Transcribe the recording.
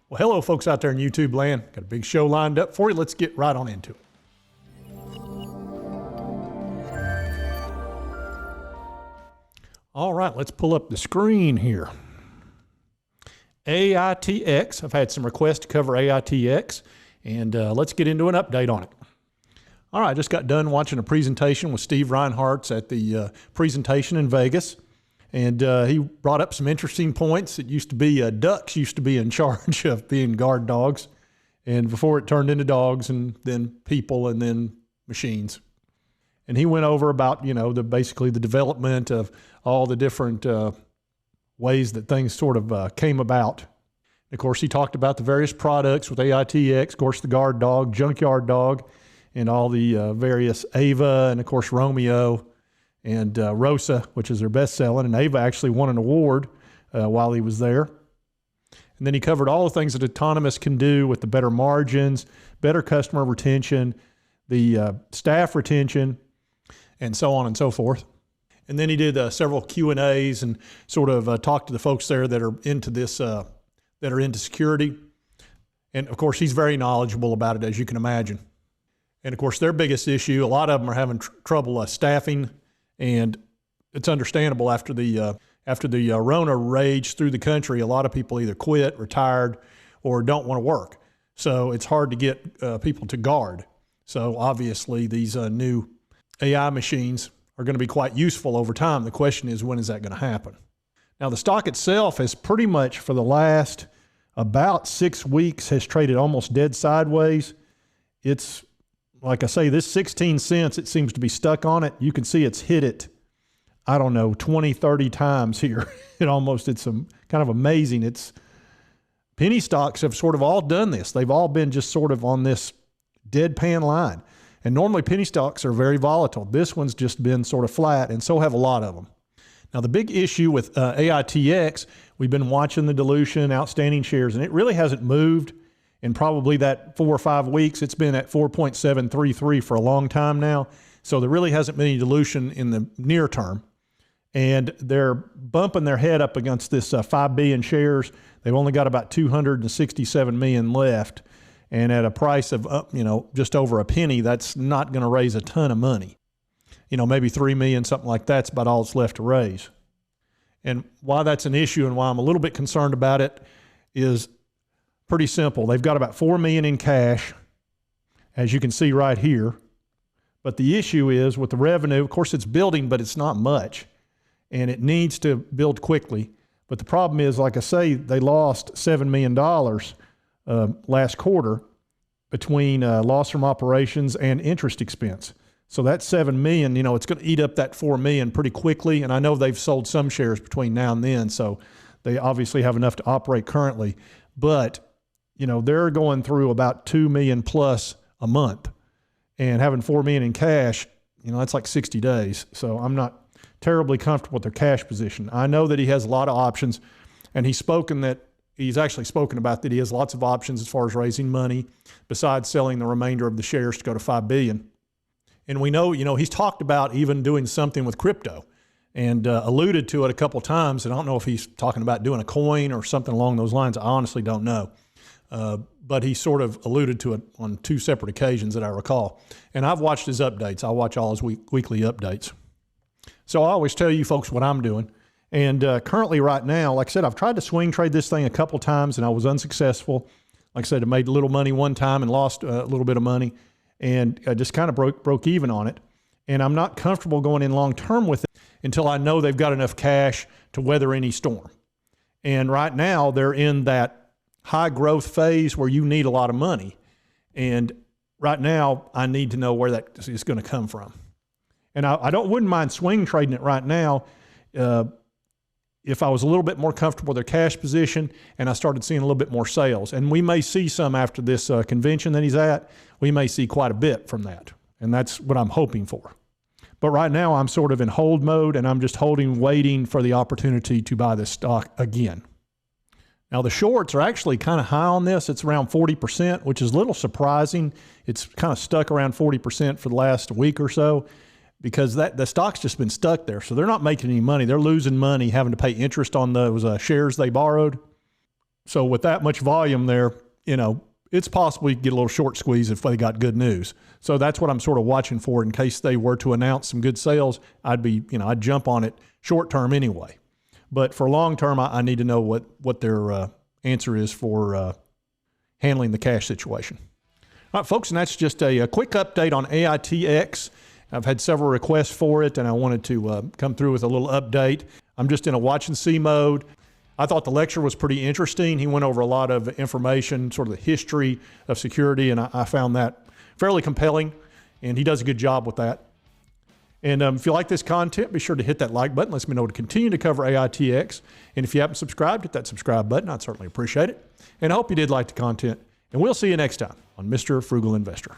Well, hello folks out there in YouTube land. Got a big show lined up for you. Let's get right on into it. All right, let's pull up the screen here. AITX, I've had some requests to cover AITX, and let's get into an update on it. All right, I just got done watching a presentation with Steve Reinhardt's at the presentation in Vegas. And he brought up some interesting points. It used to be ducks used to be in charge of being guard dogs, and before it turned into dogs, and then people, and then machines. And he went over about, you know, basically the development of all the different ways that things sort of came about. And of course, he talked about the various products with AITX, of course, the guard dog, junkyard dog, and all the various Ava, and of course, Romeo, and Rosa, which is their best selling. And Ava actually won an award while he was there. And then he covered all the things that autonomous can do with the better margins, better customer retention, the staff retention, and so on and so forth. And then he did several Q&As and sort of talked to the folks there that are into this, that are into security. And of course, he's very knowledgeable about it, as you can imagine. And of course, their biggest issue, a lot of them are having trouble staffing. And it's understandable after the Rona raged through the country, a lot of people either quit, retired, or don't want to work. So it's hard to get people to guard. So obviously these new AI machines are going to be quite useful over time. The question is, when is that going to happen? Now the stock itself has pretty much for the last about 6 weeks has traded almost dead sideways. It's, like I say, this 16 cents, it seems to be stuck on it. You can see it's hit it, I don't know, 20, 30 times here. It's kind of amazing. Penny stocks have sort of all done this. They've all been just sort of on this deadpan line. And normally penny stocks are very volatile. This one's just been sort of flat, and so have a lot of them. Now the big issue with AITX, we've been watching the dilution, outstanding shares, and it really hasn't moved. In probably that 4 or 5 weeks, it's been at 4.733 for a long time now. So there really hasn't been any dilution in the near term. And they're bumping their head up against this 5 billion shares. They've only got about 267 million left. And at a price of, just over a penny, that's not going to raise a ton of money. Maybe 3 million, something like that's about all that's left to raise. And why that's an issue and why I'm a little bit concerned about it is pretty simple. They've got about 4 million in cash, as you can see right here. But the issue is with the revenue, of course it's building, but it's not much. And it needs to build quickly. But the problem is, like I say, they lost $7 million last quarter between loss from operations and interest expense. So that 7 million, it's going to eat up that 4 million pretty quickly. And I know they've sold some shares between now and then, so they obviously have enough to operate currently. But they're going through about 2 million plus a month, and having 4 million in cash, that's like 60 days. So I'm not terribly comfortable with their cash position. I know that he has a lot of options, and he's actually spoken about that he has lots of options as far as raising money besides selling the remainder of the shares to go to 5 billion. And we know, he's talked about even doing something with crypto and alluded to it a couple of times. And I don't know if he's talking about doing a coin or something along those lines. I honestly don't know. But he sort of alluded to it on 2 separate occasions that I recall. And I've watched his updates. I watch all his weekly updates. So I always tell you folks what I'm doing. And currently right now, like I said, I've tried to swing trade this thing a couple times and I was unsuccessful. Like I said, I made a little money one time and lost a little bit of money, and I just kind of broke even on it. And I'm not comfortable going in long term with it until I know they've got enough cash to weather any storm. And right now they're in that high growth phase where you need a lot of money. And right now I need to know where that is going to come from. And I wouldn't mind swing trading it right now if I was a little bit more comfortable with their cash position and I started seeing a little bit more sales. And we may see some after this convention that he's at. We may see quite a bit from that. And that's what I'm hoping for. But right now I'm sort of in hold mode, and I'm just holding, waiting for the opportunity to buy this stock again. Now the shorts are actually kind of high on this. It's around 40%, which is a little surprising. It's kind of stuck around 40% for the last week or so, because the stock's just been stuck there. So they're not making any money. They're losing money having to pay interest on those shares they borrowed. So with that much volume there, you know, it's possible you could get a little short squeeze if they got good news. So that's what I'm sort of watching for in case they were to announce some good sales. I'd jump on it short term anyway. But for long term, I need to know what their answer is for handling the cash situation. All right, folks, and that's just a quick update on AITX. I've had several requests for it, and I wanted to come through with a little update. I'm just in a watch and see mode. I thought the lecture was pretty interesting. He went over a lot of information, sort of the history of security, and I found that fairly compelling, and he does a good job with that. And if you like this content, be sure to hit that like button. Lets me know to continue to cover AITX. And if you haven't subscribed, hit that subscribe button. I'd certainly appreciate it. And I hope you did like the content. And we'll see you next time on Mr. Frugal Investor.